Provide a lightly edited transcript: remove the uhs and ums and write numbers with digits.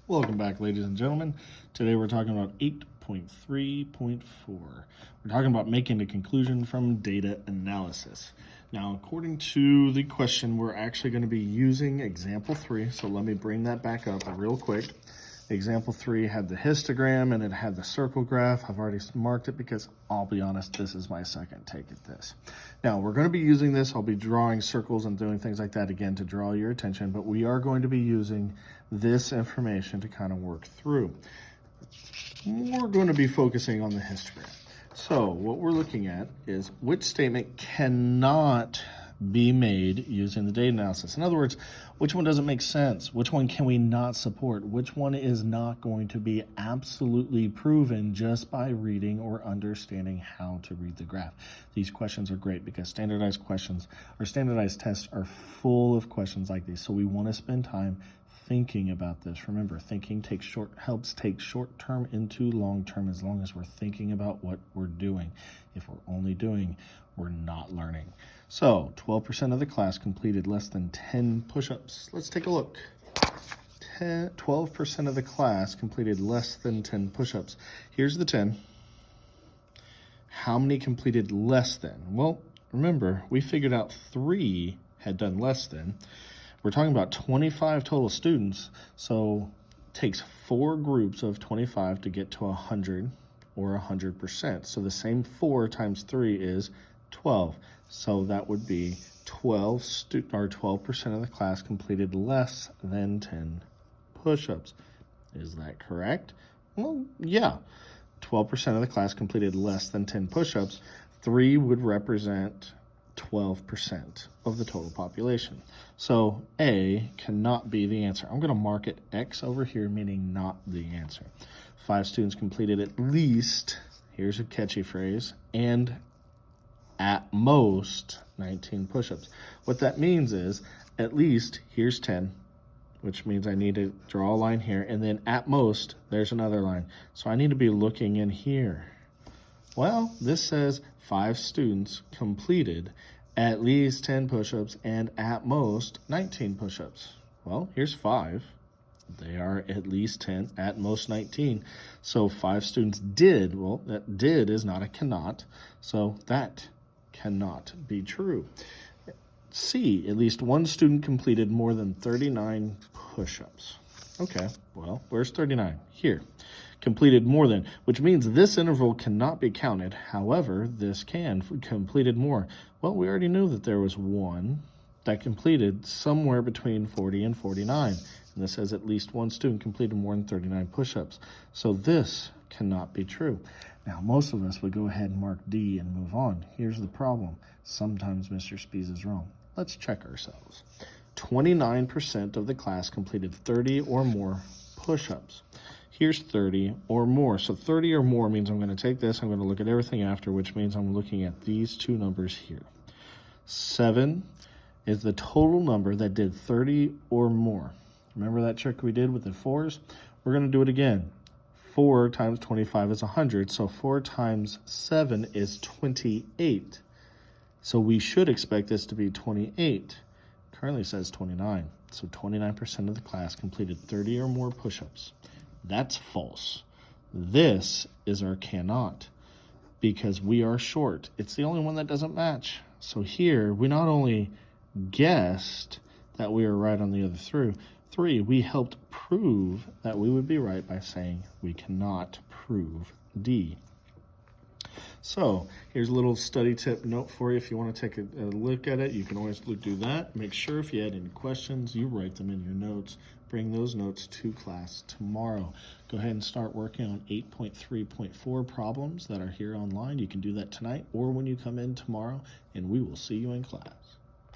Welcome back, ladies and gentlemen. Today we're talking about 8.3.4. We're talking about making a conclusion from data analysis. Now, according to the question, we're actually going to be using example 3. So let me bring that back up real quick. Example 3 had the histogram and it had the circle graph. I've already marked it because I'll be honest, this is my second take at this. Now, we're going to be using this. I'll be drawing circles and doing things like that again to draw your attention, but we are going to be using this information to kind of work through. We're going to be focusing on the histogram. So what we're looking at is which statement cannot be made using the data analysis. In other words, which one doesn't make sense? Which one can we not support? Which one is not going to be absolutely proven just by reading or understanding how to read the graph? These questions are great because standardized questions or standardized tests are full of questions like these. So we want to spend time thinking about this. Remember, thinking helps take short-term into long-term as long as we're thinking about what we're doing. If we're only doing, we're not learning. So 12% of the class completed less than 10 push-ups. Let's take a look. 12% of the class completed less than 10 push-ups. Here's the 10. How many completed less than? Well, remember, we figured out 3 had done less than. We're talking about 25 total students, so it takes 4 groups of 25 to get to 100 or 100%. So the same 4 times 3 is 12. So that would be 12% of the class completed less than 10 push-ups. Is that correct? Well, yeah. 12% of the class completed less than 10 push-ups. 3 would represent 12% of the total population. So A cannot be the answer. I'm going to mark it X over here, meaning not the answer. 5 students completed at least, here's a catchy phrase, and at most 19 push-ups. What that means is at least, here's 10, which means I need to draw a line here, and then at most, there's another line. So I need to be looking in here. Well, this says 5 students completed at least 10 push-ups and at most 19 push-ups. Well, here's 5. They are at least 10, at most 19. So 5 students did. Well, that did is not a cannot. So that cannot be true. C, at least 1 student completed more than 39 push-ups. Okay, well, where's 39? Here. Completed more than, which means this interval cannot be counted. However, this can, completed more. Well, we already knew that there was 1 that completed somewhere between 40 and 49. And this says at least 1 student completed more than 39 push-ups. So this cannot be true. Now, most of us would go ahead and mark D and move on. Here's the problem. Sometimes Mr. Spees is wrong. Let's check ourselves. 29% of the class completed 30 or more push-ups. Here's 30 or more. So 30 or more means I'm going to take this, I'm going to look at everything after, which means I'm looking at these 2 numbers here. 7 is the total number that did 30 or more. Remember that trick we did with the 4s? We're going to do it again. 4 times 25 is 100, so 4 times 7 is 28. So we should expect this to be 28. Currently says 29. So 29% of the class completed 30 or more push-ups. That's false. This is our cannot because we are short. It's the only one that doesn't match. So here we not only guessed that we were right on the other 3, we helped prove that we would be right by saying we cannot prove D. So here's a little study tip note for you. If you want to take a look at it, you can always do that. Make sure if you had any questions, you write them in your notes. Bring those notes to class tomorrow. Go ahead and start working on 8.3.4 problems that are here online. You can do that tonight or when you come in tomorrow, and we will see you in class.